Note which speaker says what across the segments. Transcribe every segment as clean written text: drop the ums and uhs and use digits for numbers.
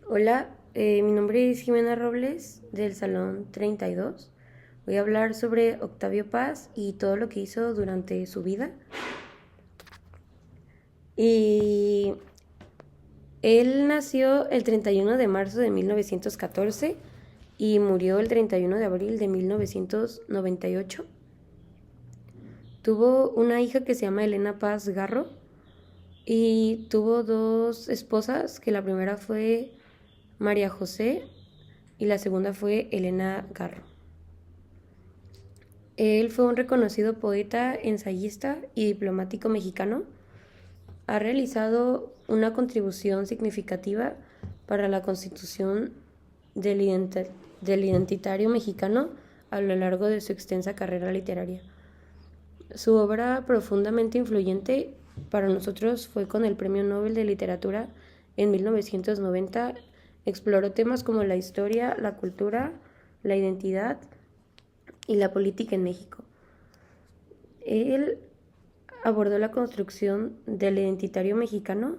Speaker 1: Hola, mi nombre es Jimena Robles del Salón 32. Voy a hablar sobre Octavio Paz y todo lo que hizo durante su vida. Y él nació el 31 de marzo de 1914 y murió el 31 de abril de 1998. Tuvo una hija que se llama Elena Paz Garro y tuvo dos esposas, que la primera fue María José y la segunda fue Elena Garro. Él fue un reconocido poeta, ensayista y diplomático mexicano. Ha realizado una contribución significativa para la constitución del identitario mexicano a lo largo de su extensa carrera literaria. Su obra profundamente influyente para nosotros fue con el Premio Nobel de Literatura en 1990. Exploró temas como la historia, la cultura, la identidad y la política en México. Él abordó la construcción del identitario mexicano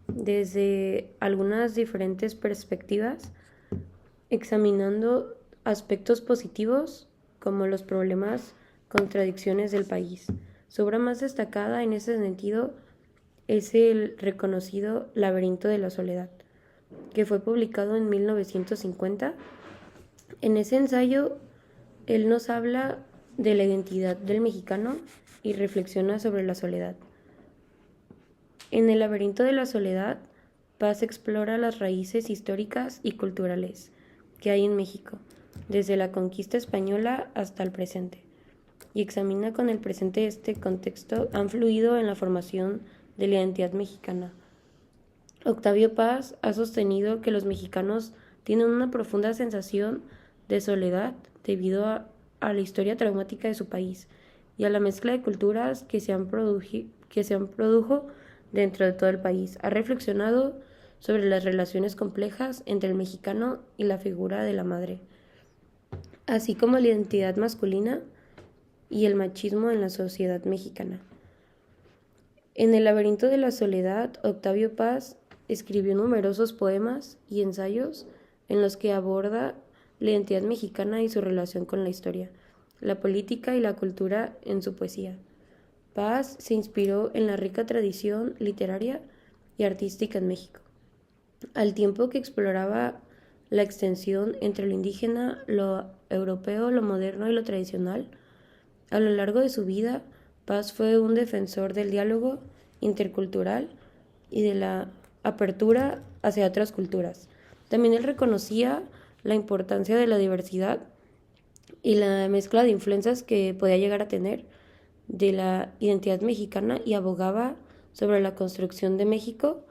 Speaker 1: desde algunas diferentes perspectivas, examinando aspectos positivos como los problemas, contradicciones del país. Su obra más destacada en ese sentido es el reconocido Laberinto de la Soledad, que fue publicado en 1950. En ese ensayo, él nos habla de la identidad del mexicano y reflexiona sobre la soledad. En el laberinto de la soledad, Paz explora las raíces históricas y culturales que hay en México, desde la conquista española hasta el presente, y examina con el presente este contexto han fluido en la formación de la identidad mexicana. Octavio Paz ha sostenido que los mexicanos tienen una profunda sensación de soledad debido a la historia traumática de su país y a la mezcla de culturas que se produjo dentro de todo el país. Ha reflexionado sobre las relaciones complejas entre el mexicano y la figura de la madre, así como la identidad masculina y el machismo en la sociedad mexicana. En el laberinto de la soledad, Octavio Paz escribió numerosos poemas y ensayos en los que aborda la identidad mexicana y su relación con la historia, la política y la cultura en su poesía. Paz se inspiró en la rica tradición literaria y artística en México, al tiempo que exploraba la extensión entre lo indígena, lo europeo, lo moderno y lo tradicional. A lo largo de su vida, Paz fue un defensor del diálogo intercultural y de la apertura hacia otras culturas. También él reconocía la importancia de la diversidad y la mezcla de influencias que podía llegar a tener de la identidad mexicana y abogaba sobre la construcción de México,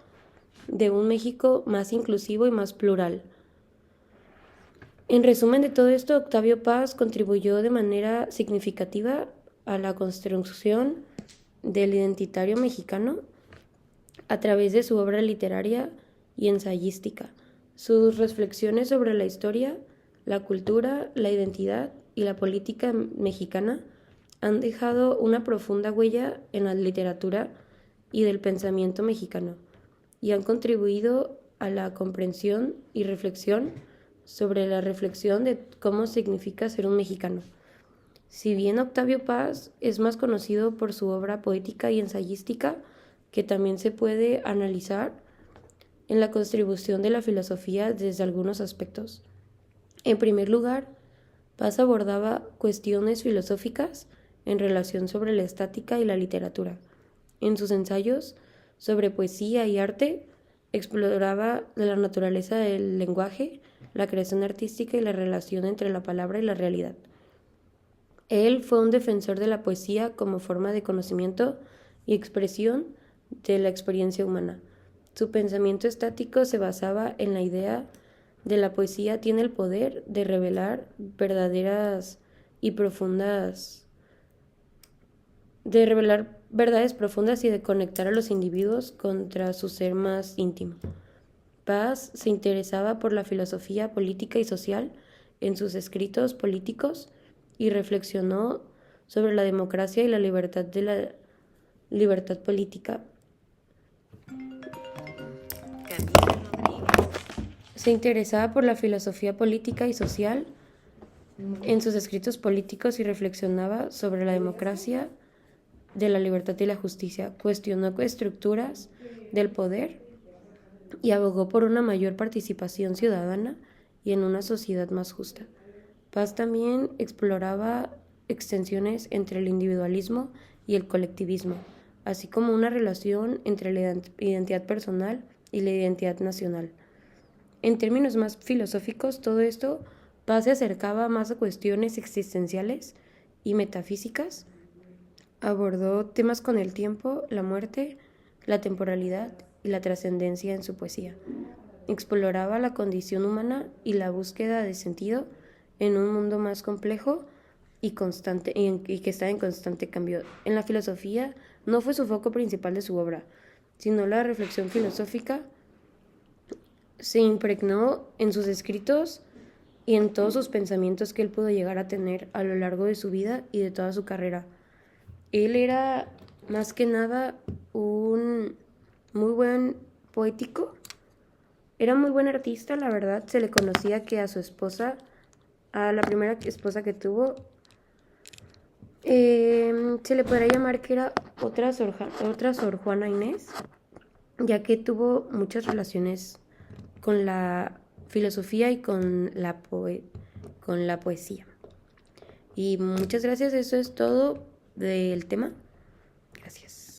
Speaker 1: de un México más inclusivo y más plural. En resumen de todo esto, Octavio Paz contribuyó de manera significativa a la construcción del identitario mexicano a través de su obra literaria y ensayística. Sus reflexiones sobre la historia, la cultura, la identidad y la política mexicana han dejado una profunda huella en la literatura y del pensamiento mexicano y han contribuido a la comprensión y reflexión sobre la reflexión de cómo significa ser un mexicano. Si bien Octavio Paz es más conocido por su obra poética y ensayística, que también se puede analizar en la contribución de la filosofía desde algunos aspectos. En primer lugar, Paz abordaba cuestiones filosóficas en relación sobre la estática y la literatura. En sus ensayos sobre poesía y arte, exploraba la naturaleza del lenguaje, la creación artística y la relación entre la palabra y la realidad. Él fue un defensor de la poesía como forma de conocimiento y expresión de la experiencia humana. Su pensamiento estático se basaba en la idea de la poesía tiene el poder de revelar verdaderas y profundas, de revelar verdades profundas y de conectar a los individuos contra su ser más íntimo. Paz se interesaba por la filosofía política y social en sus escritos políticos y reflexionó sobre la democracia y la libertad política. Se interesaba por la filosofía política y social en sus escritos políticos y reflexionaba sobre la democracia, de la libertad y la justicia. Cuestionó estructuras del poder y abogó por una mayor participación ciudadana y en una sociedad más justa. Paz también exploraba extensiones entre el individualismo y el colectivismo, así como una relación entre la identidad personal y la identidad nacional. En términos más filosóficos, todo esto, Paz se acercaba más a cuestiones existenciales y metafísicas. Abordó temas con el tiempo, la muerte, la temporalidad y la trascendencia en su poesía. Exploraba la condición humana y la búsqueda de sentido en un mundo más complejo y constante y que está en constante cambio. En la filosofía no fue su foco principal de su obra, sino la reflexión filosófica se impregnó en sus escritos y en todos sus pensamientos que él pudo llegar a tener a lo largo de su vida y de toda su carrera. Él era más que nada un muy buen poético, era muy buen artista, la verdad. Se le conocía que a su esposa, a la primera esposa que tuvo, se le podría llamar que era otra Sor Juana Inés, ya que tuvo muchas relaciones con la filosofía y con con la poesía. Y muchas gracias, eso es todo del tema. Gracias.